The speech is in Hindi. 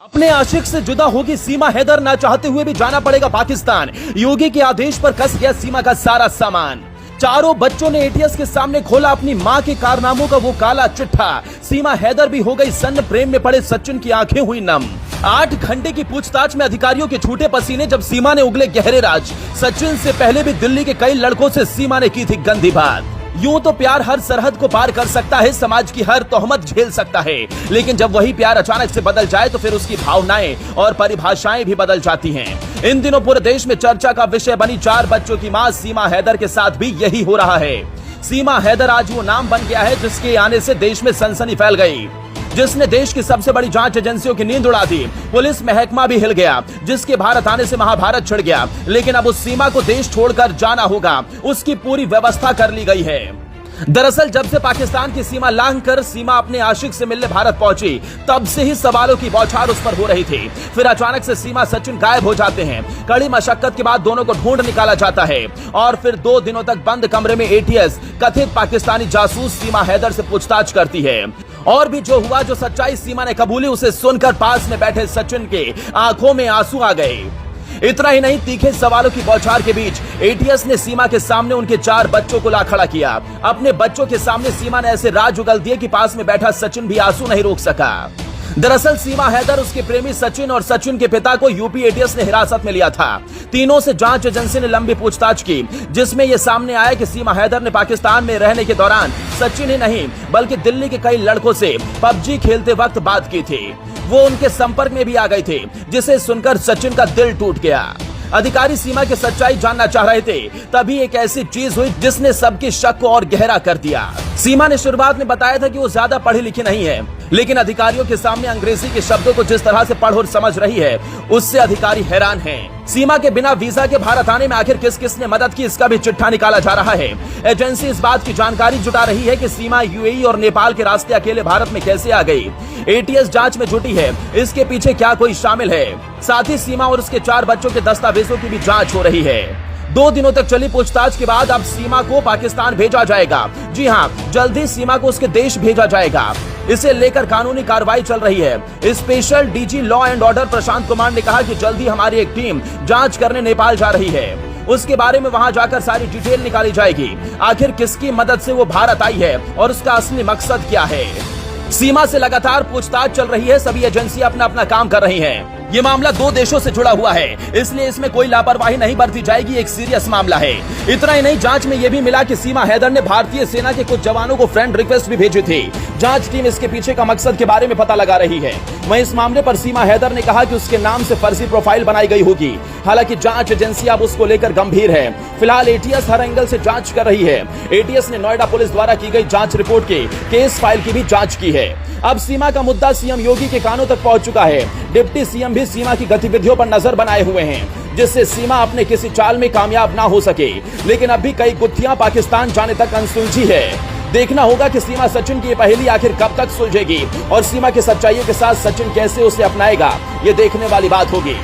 अपने आशिक से जुदा होगी सीमा हैदर, ना चाहते हुए भी जाना पड़ेगा पाकिस्तान। योगी के आदेश पर कस गया सीमा का सारा सामान। चारों बच्चों ने एटीएस के सामने खोला अपनी मां के कारनामों का वो काला चिट्ठा। सीमा हैदर भी हो गई सन्न, प्रेम में पड़े सचिन की आंखें हुई नम। 8 घंटे की पूछताछ में अधिकारियों के छूटे पसीने, जब सीमा ने उगले गहरे राज। सचिन से पहले भी दिल्ली के कई लड़कों से सीमा ने की थी गंदी बात। यूं तो प्यार हर सरहद को पार कर सकता है, समाज की हर तोहमत झेल सकता है, लेकिन जब वही प्यार अचानक से बदल जाए तो फिर उसकी भावनाएं और परिभाषाएं भी बदल जाती हैं। इन दिनों पूरे देश में चर्चा का विषय बनी 4 बच्चों की मां सीमा हैदर के साथ भी यही हो रहा है। सीमा हैदर आज वो नाम बन गया है जिसके आने से देश में सनसनी फैल गई, जिसने देश की सबसे बड़ी जांच एजेंसियों की नींद उड़ा दी। पुलिस महकमा भी हिल गया, जिसके भारत आने से महाभारत छिड़ गया। लेकिन अब उस सीमा को देश छोड़कर जाना होगा, उसकी पूरी व्यवस्था कर ली गई है। दरअसल जब से पाकिस्तान की सीमा लांघकर सीमा अपने आशिक से मिलने भारत पहुंची, तब से ही सवालों की बौछार उस पर हो रही थी। फिर अचानक से सीमा सचिन गायब हो जाते हैं। कड़ी मशक्कत के बाद दोनों को ढूंढ निकाला जाता है और फिर 2 दिनों तक बंद कमरे में एटीएस कथित पाकिस्तानी जासूस सीमा हैदर से पूछताछ करती है। और भी जो हुआ, जो सच्चाई सीमा ने कबूली, उसे सुनकर पास में बैठे सचिन के आंखों में आंसू आ गए। इतना ही नहीं, तीखे सवालों की बौछार के बीच एटीएस ने सीमा के सामने उनके 4 बच्चों को ला खड़ा किया। अपने बच्चों के सामने सीमा ने ऐसे राज उगल दिए कि पास में बैठा सचिन भी आंसू नहीं रोक सका। दरअसल सीमा हैदर, उसके प्रेमी सचिन और सचिन के पिता को यूपी एटीएस ने हिरासत में लिया था। तीनों से जांच एजेंसी ने लंबी पूछताछ की, जिसमें यह सामने आया कि सीमा हैदर ने पाकिस्तान में रहने के दौरान सचिन ही नहीं बल्कि दिल्ली के कई लड़कों से पबजी खेलते वक्त बात की थी। वो उनके संपर्क में भी आ गए थे, जिसे सुनकर सचिन का दिल टूट गया। अधिकारी सीमा की सच्चाई जानना चाह रहे थे, तभी एक ऐसी चीज हुई जिसने सबके शक को और गहरा कर दिया। सीमा ने शुरुआत में बताया था कि वो ज्यादा पढ़ी लिखी नहीं है, लेकिन अधिकारियों के सामने अंग्रेजी के शब्दों को जिस तरह से पढ़ और समझ रही है, उससे अधिकारी हैरान हैं। सीमा के बिना वीजा के भारत आने में आखिर किस किस ने मदद की, इसका भी चिट्ठा निकाला जा रहा है। एजेंसी इस बात की जानकारी जुटा रही है कि सीमा यूएई और नेपाल के रास्ते अकेले भारत में कैसे आ गई। एटीएस जांच में जुटी है, इसके पीछे क्या कोई शामिल है। साथ ही सीमा और उसके 4 बच्चों के दस्तावेजों की भी जांच हो रही है। 2 दिनों तक चली पूछताछ के बाद अब सीमा को पाकिस्तान भेजा जाएगा। जी हाँ, जल्दी सीमा को उसके देश भेजा जाएगा। इसे लेकर कानूनी कार्रवाई चल रही है। Special DG law and order Prashant Kumar ने कहा कि जल्दी हमारी एक टीम जांच करने नेपाल जा रही है। उसके बारे में वहां जाकर सारी डिटेल निकाली जाएगी। आखिर किसकी मदद से वो भारत आई है और उसका असली मकसद क्या है। सीमा से लगातार पूछताछ चल रही है, सभी एजेंसी अपना अपना काम कर रही हैं। ये मामला 2 देशों से जुड़ा हुआ है, इसलिए इसमें कोई लापरवाही नहीं बरती जाएगी। एक सीरियस मामला है। इतना ही नहीं, जांच में यह भी मिला कि सीमा हैदर ने भारतीय सेना के कुछ जवानों को फ्रेंड रिक्वेस्ट भी भेजी थी। जांच टीम इसके पीछे का मकसद के बारे में पता लगा रही है। वहीं इस मामले पर सीमा हैदर ने कहा कि उसके नाम से फर्जी प्रोफाइल बनाई गई होगी। हालांकि जांच एजेंसी अब उसको लेकर गंभीर है। फिलहाल एटीएस हर एंगल से जांच कर रही है। एटीएस ने नोएडा पुलिस द्वारा की गई जांच रिपोर्ट के केस फाइल की भी जांच की है। अब सीमा का मुद्दा सीएम योगी के कानों तक पहुंच चुका है। डिप्टी सीएम भी सीमा की गतिविधियों पर नजर बनाए हुए हैं, जिससे सीमा अपने किसी चाल में कामयाब ना हो सके। लेकिन अब भी कई गुत्थियां पाकिस्तान जाने तक अनसुलझी है। देखना होगा कि सीमा सचिन की पहेली आखिर कब तक सुलझेगी और सीमा की सच्चाइयों के साथ सचिन कैसे उसे अपनाएगा, ये देखने वाली बात होगी।